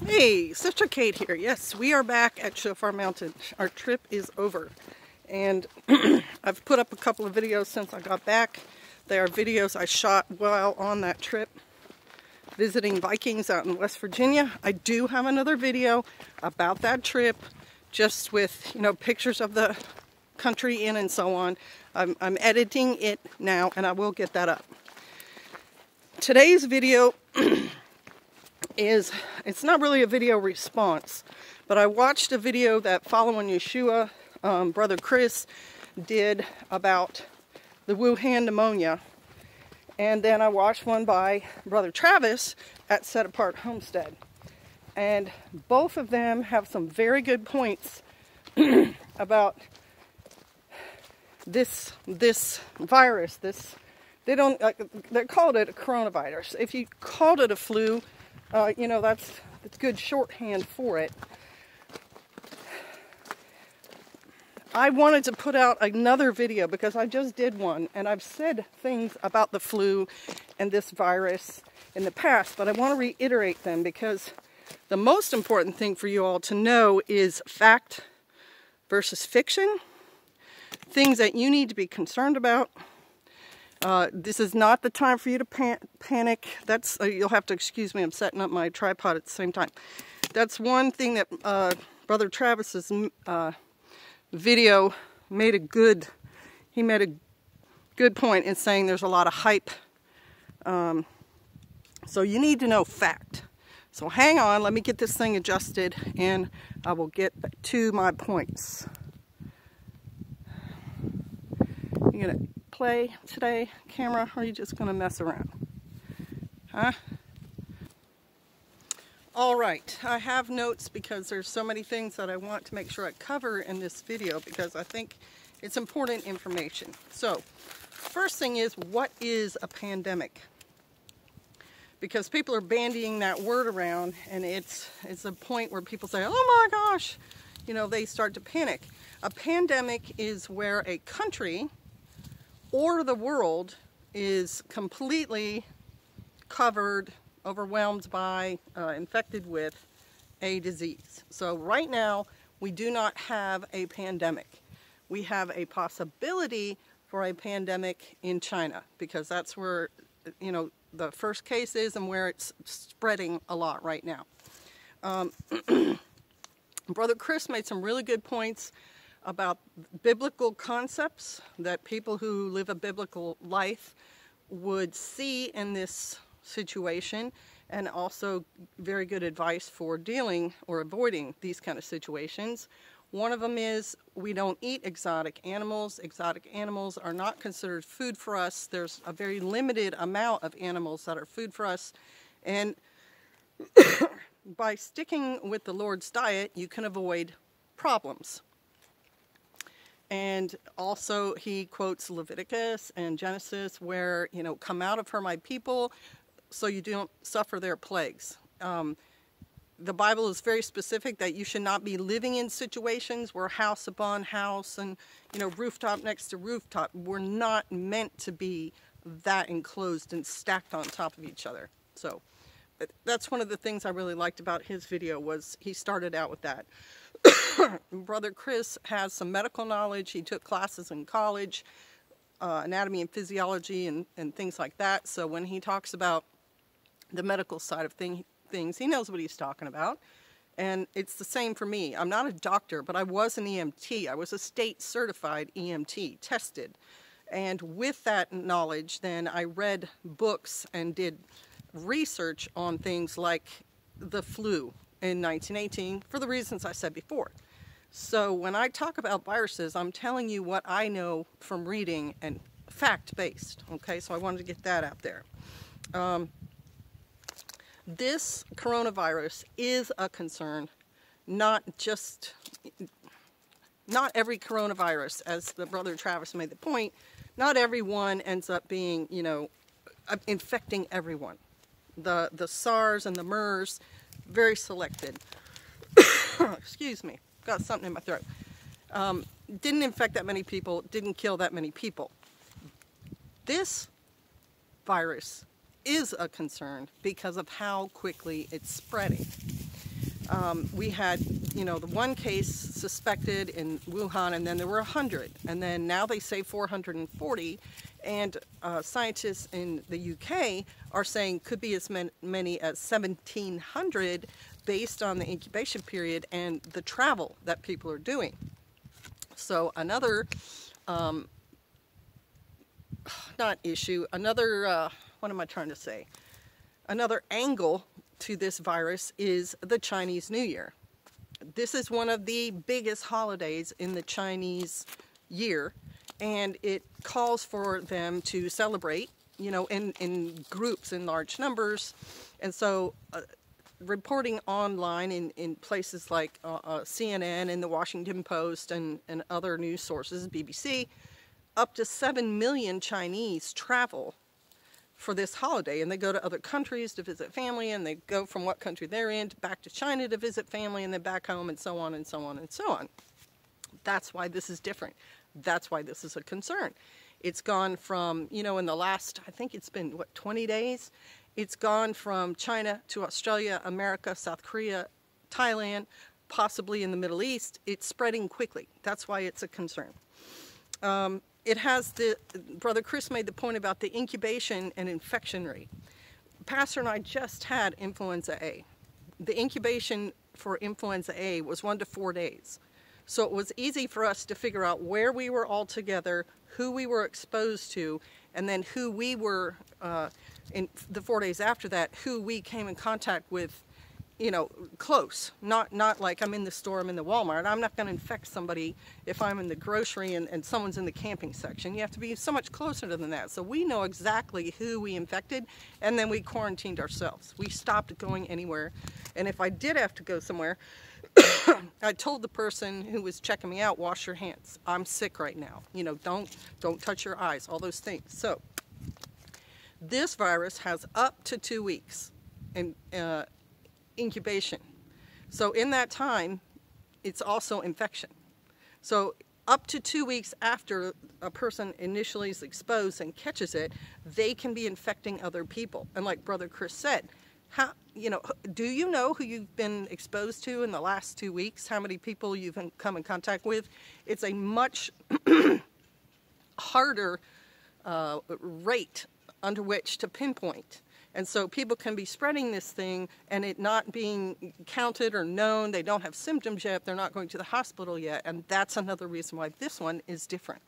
Hey, Sister Kate here. Yes, we are back at Shofar Mountain. Our trip is over. And I've put up a couple of videos since I got back. They are videos I shot while on that trip, visiting Vikings out in West Virginia. I do have another video about that trip, just with, you know, pictures of the country in and so on. I'm editing it now, and I will get that up. Today's video it's not really a video response, but I watched a video that Following Yeshua, Brother Chris, did about the Wuhan pneumonia, and then I watched one by Brother Travis at Set Apart Homestead, and both of them have some very good points about this virus. They called it a coronavirus. If you called it a flu, you know, that's good shorthand for it. I wanted to put out another video because I just did one, and I've said things about the flu and this virus in the past, but I want to reiterate them because the most important thing for you all to know is fact versus fiction, things that you need to be concerned about. This is not the time for you to panic. That's you'll have to excuse me, I'm setting up my tripod at the same time. That's one thing that Brother Travis's video made a good point in saying there's a lot of hype. So you need to know fact. So hang on, let me get this thing adjusted and I will get to my points. You're gonna play today, camera, or are you just gonna mess around? Huh? All right, I have notes because there's so many things that I want to make sure I cover in this video because I think it's important information. So, first thing is, what is a pandemic? Because people are bandying that word around, and it's a point where people say, oh my gosh, you know, they start to panic. A pandemic is where a country or the world is completely covered, overwhelmed by, infected with a disease. So right now, we do not have a pandemic. We have a possibility for a pandemic in China because that's where, you know, the first case is and where it's spreading a lot right now. Brother Chris made some really good points about biblical concepts that people who live a biblical life would see in this situation, and also very good advice for dealing or avoiding these kind of situations. One of them is we don't eat exotic animals. Exotic animals are not considered food for us. There's a very limited amount of animals that are food for us, and by sticking with the Lord's diet, you can avoid problems. And also he quotes Leviticus and Genesis where, you know, come out of her my people so you don't suffer their plagues. The Bible is very specific that you should not be living in situations where house upon house and, you know, rooftop next to rooftop. We're not meant to be that enclosed and stacked on top of each other. So that's one of the things I really liked about his video was he started out with that. Brother Chris has some medical knowledge. He took classes in college, anatomy and physiology and things like that. So when he talks about the medical side of things, he knows what he's talking about. And it's the same for me. I'm not a doctor, but I was an EMT. I was a state certified EMT, tested. And with that knowledge, then I read books and did research on things like the flu in 1918 for the reasons I said before. So when I talk about viruses, I'm telling you what I know from reading and fact-based, okay? So I wanted to get that out there. This coronavirus is a concern, not every coronavirus, as the Brother Travis made the point, not everyone ends up being, you know, infecting everyone. The SARS and the MERS, very selected. Excuse me, got something in my throat. Didn't infect that many people, didn't kill that many people. This virus is a concern because of how quickly it's spreading. We had, you know, the one case suspected in Wuhan, and then there were 100, and then now they say 440, and scientists in the UK are saying could be as many as 1,700 based on the incubation period and the travel that people are doing. So another, not issue, another, what am I trying to say? Another angle to this virus is the Chinese New Year. This is one of the biggest holidays in the Chinese year, and it calls for them to celebrate, you know, in groups, in large numbers. And so reporting online in places like CNN and the Washington Post and other news sources, BBC, up to 7 million Chinese travel for this holiday, and they go to other countries to visit family, and they go from what country they're in back to China to visit family, and then back home, and so on and so on and so on. That's why this is different. That's why this is a concern. It's gone from, you know, in the last, I think it's been, what, 20 days? It's gone from China to Australia, America, South Korea, Thailand, possibly in the Middle East. It's spreading quickly. That's why it's a concern. It has Brother Chris made the point about the incubation and infection rate. Pastor and I just had influenza A. The incubation for influenza A was 1 to 4 days. So it was easy for us to figure out where we were all together, who we were exposed to, and then who we were, in the 4 days after that, who we came in contact with, you know, close. Not like I'm in the store, I'm in the Walmart. I'm not going to infect somebody if I'm in the grocery and someone's in the camping section. You have to be so much closer than that. So we know exactly who we infected, and then we quarantined ourselves. We stopped going anywhere. And if I did have to go somewhere, I told the person who was checking me out, wash your hands. I'm sick right now. You know, don't touch your eyes, all those things. So this virus has up to 2 weeks in incubation. So in that time, it's also infection. So up to 2 weeks after a person initially is exposed and catches it, they can be infecting other people. And like Brother Chris said, you know, do you know who you've been exposed to in the last 2 weeks? How many people you've come in contact with? It's a much harder rate under which to pinpoint. And so people can be spreading this thing and it not being counted or known. They don't have symptoms yet. They're not going to the hospital yet. And that's another reason why this one is different.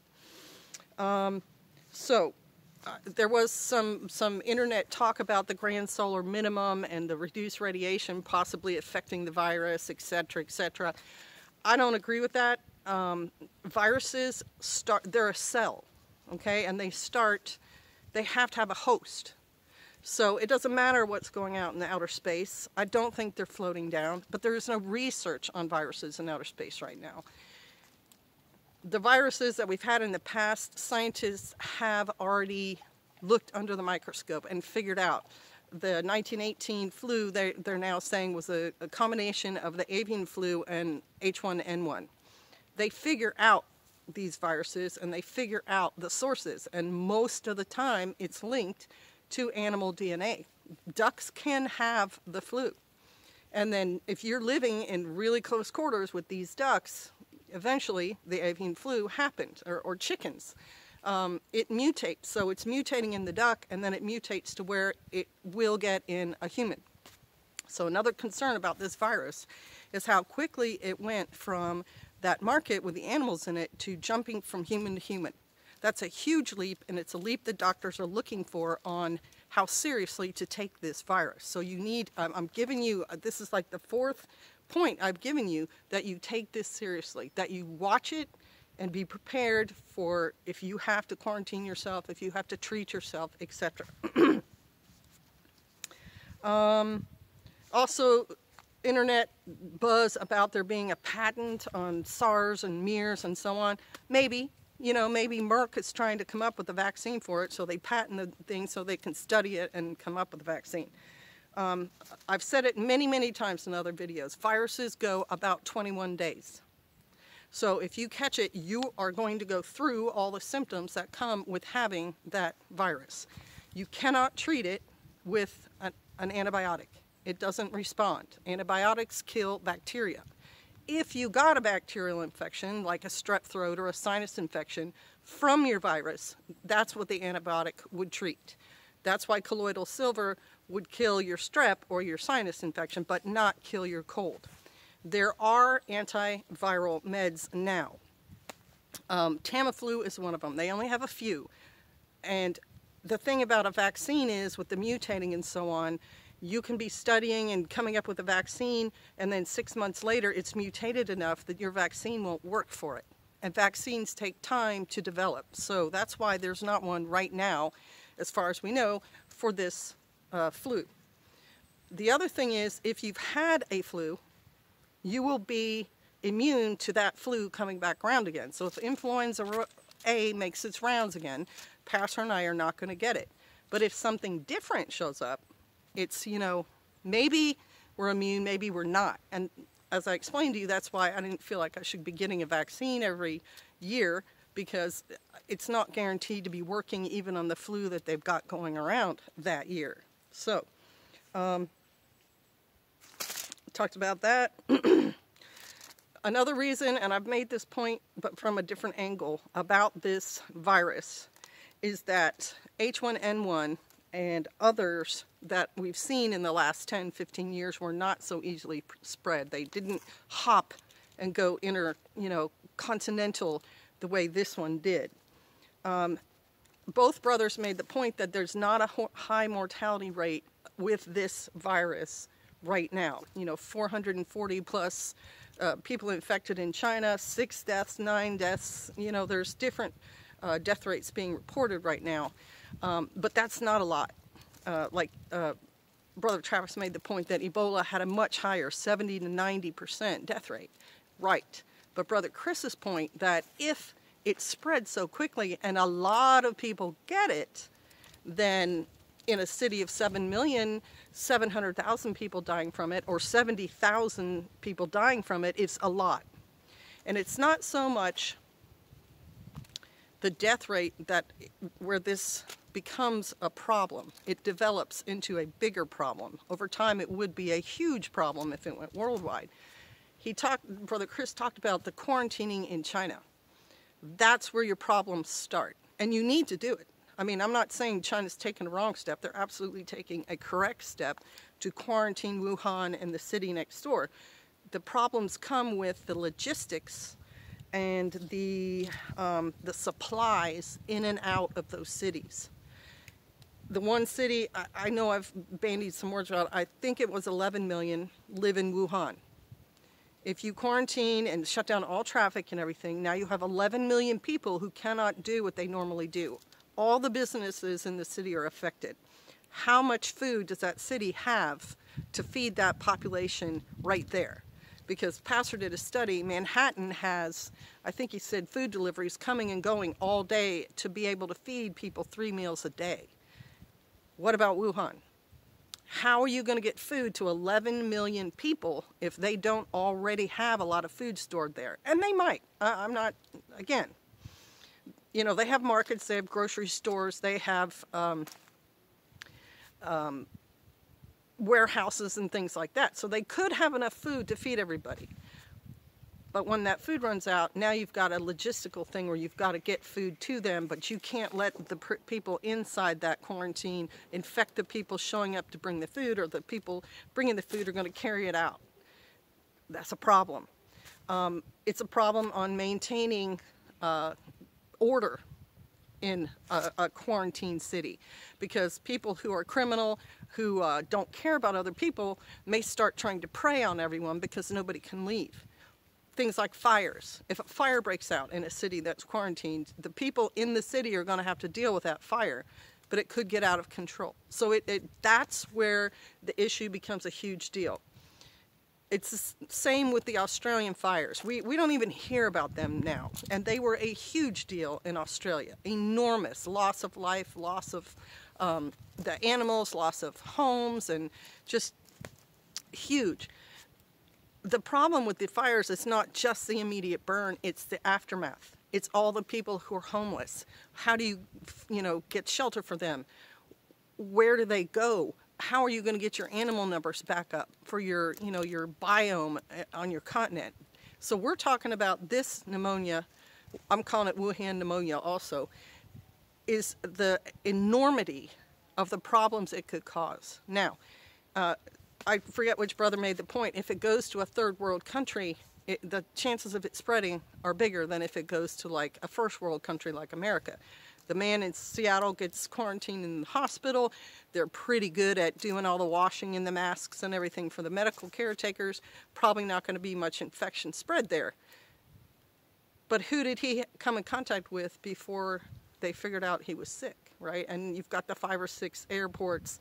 There was some internet talk about the grand solar minimum and the reduced radiation possibly affecting the virus, et cetera, et cetera. I don't agree with that. Viruses they're a cell, okay? And they have to have a host. So it doesn't matter what's going out in the outer space. I don't think they're floating down, but there is no research on viruses in outer space right now. The viruses that we've had in the past, scientists have already looked under the microscope and figured out. The 1918 flu, they're now saying, was a combination of the avian flu and H1N1. They figure out these viruses and they figure out the sources, and most of the time it's linked to animal DNA. Ducks can have the flu. And then if you're living in really close quarters with these ducks, eventually the avian flu happened, or chickens. It mutates, so it's mutating in the duck, and then it mutates to where it will get in a human. So another concern about this virus is how quickly it went from that market with the animals in it to jumping from human to human. That's a huge leap, and it's a leap that doctors are looking for on how seriously to take this virus. So you need, I'm giving you, this is like the 4th point I've given you, that you take this seriously, that you watch it and be prepared for if you have to quarantine yourself, if you have to treat yourself, etc. Also, internet buzz about there being a patent on SARS and MERS and so on. Maybe. You know, maybe Merck is trying to come up with a vaccine for it, so they patent the thing so they can study it and come up with a vaccine. I've said it many, many times in other videos. Viruses go about 21 days. So if you catch it, you are going to go through all the symptoms that come with having that virus. You cannot treat it with an antibiotic. It doesn't respond. Antibiotics kill bacteria. If you got a bacterial infection, like a strep throat or a sinus infection, from your virus, that's what the antibiotic would treat. That's why colloidal silver would kill your strep or your sinus infection, but not kill your cold. There are antiviral meds now. Tamiflu is one of them. They only have a few. And the thing about a vaccine is, with the mutating and so on, you can be studying and coming up with a vaccine, and then 6 months later it's mutated enough that your vaccine won't work for it. And vaccines take time to develop. So that's why there's not one right now, as far as we know, for this flu. The other thing is, if you've had a flu, you will be immune to that flu coming back around again. So if influenza A makes its rounds again, Pastor and I are not going to get it. But if something different shows up, it's, you know, maybe we're immune, maybe we're not. And as I explained to you, that's why I didn't feel like I should be getting a vaccine every year, because it's not guaranteed to be working even on the flu that they've got going around that year. So, talked about that. Another reason, and I've made this point, but from a different angle, about this virus, is that H1N1 and others that we've seen in the last 10, 15 years were not so easily spread. They didn't hop and go continental the way this one did. Both brothers made the point that there's not a high mortality rate with this virus right now. 440 plus people infected in China, 6 deaths, 9 deaths. There's different death rates being reported right now. But that's not a lot. Brother Travis made the point that Ebola had a much higher 70 to 90% death rate. Right. But Brother Chris's point that if it spreads so quickly and a lot of people get it, then in a city of 7,700,000 people dying from it, or 70,000 people dying from it, it's a lot. And it's not so much the death rate where this becomes a problem. It develops into a bigger problem. Over time, it would be a huge problem if it went worldwide. Brother Chris talked about the quarantining in China. That's where your problems start. And you need to do it. I mean, I'm not saying China's taken a wrong step. They're absolutely taking a correct step to quarantine Wuhan and the city next door. The problems come with the logistics and the supplies in and out of those cities. The one city, I know I've bandied some words about, I think it was 11 million live in Wuhan. If you quarantine and shut down all traffic and everything, now you have 11 million people who cannot do what they normally do. All the businesses in the city are affected. How much food does that city have to feed that population right there? Because Pastor did a study, Manhattan has, I think he said, food deliveries coming and going all day to be able to feed people 3 meals a day. What about Wuhan? How are you going to get food to 11 million people if they don't already have a lot of food stored there? And they might. I'm not, again, they have markets, they have grocery stores, they have warehouses and things like that. So they could have enough food to feed everybody. But when that food runs out, now you've got a logistical thing where you've got to get food to them, but you can't let the people inside that quarantine infect the people showing up to bring the food, or the people bringing the food are going to carry it out. That's a problem. It's a problem on maintaining order in a quarantine city, because people who are criminal, who don't care about other people, may start trying to prey on everyone because nobody can leave. Things like fires. If a fire breaks out in a city that's quarantined, the people in the city are going to have to deal with that fire, but it could get out of control. So that's where the issue becomes a huge deal. It's the same with the Australian fires. We don't even hear about them now. And they were a huge deal in Australia. Enormous loss of life, loss of the animals, loss of homes, and just huge. The problem with the fires is not just the immediate burn, it's the aftermath. It's all the people who are homeless. How do you get shelter for them? Where do they go? how are you going to get your animal numbers back up for your, your biome on your continent? So we're talking about this pneumonia, I'm calling it Wuhan pneumonia also, is the enormity of the problems it could cause. Now, I forget which brother made the point, if it goes to a third world country, the chances of it spreading are bigger than if it goes to like a first world country like America. The man in Seattle gets quarantined in the hospital. They're pretty good at doing all the washing and the masks and everything for the medical caretakers. Probably not going to be much infection spread there. But who did he come in contact with before they figured out he was sick, right? And you've got the 5 or 6 airports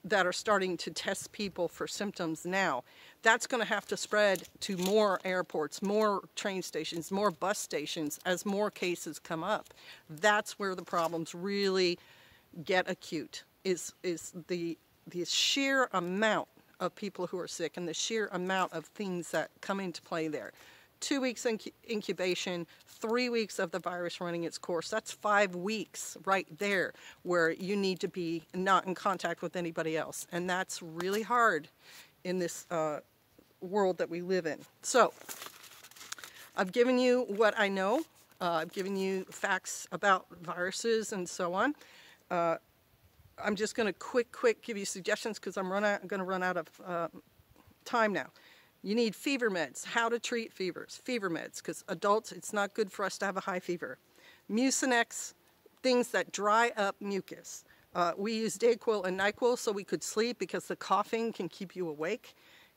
that are starting to test people for symptoms now. That's going to have to spread to more airports, more train stations, more bus stations as more cases come up. That's where the problems really get acute, is the sheer amount of people who are sick and the sheer amount of things that come into play there. 2 weeks incubation, 3 weeks of the virus running its course. That's 5 weeks right there where you need to be not in contact with anybody else. And that's really hard in this world that we live in. So I've given you what I know. I've given you facts about viruses and so on. I'm just going to quick give you suggestions because I'm going to run out of time now. You need fever meds, how to treat fevers, fever meds, because adults, it's not good for us to have a high fever. Mucinex, things that dry up mucus. We use Dayquil and NyQuil so we could sleep because the coughing can keep you awake.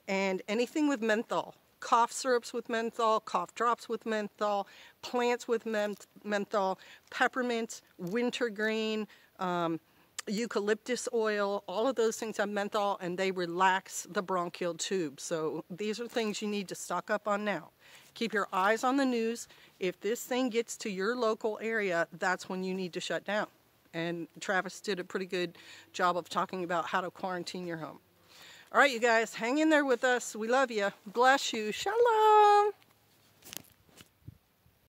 And anything with menthol, cough syrups with menthol, cough drops with menthol, plants with menthol, peppermint, wintergreen, eucalyptus oil, all of those things have menthol and they relax the bronchial tube. So these are things you need to stock up on now. Keep your eyes on the news. If this thing gets to your local area, that's when you need to shut down. And Travis did a pretty good job of talking about how to quarantine your home. All right, you guys, hang in there with us. We love you. Bless you. Shalom.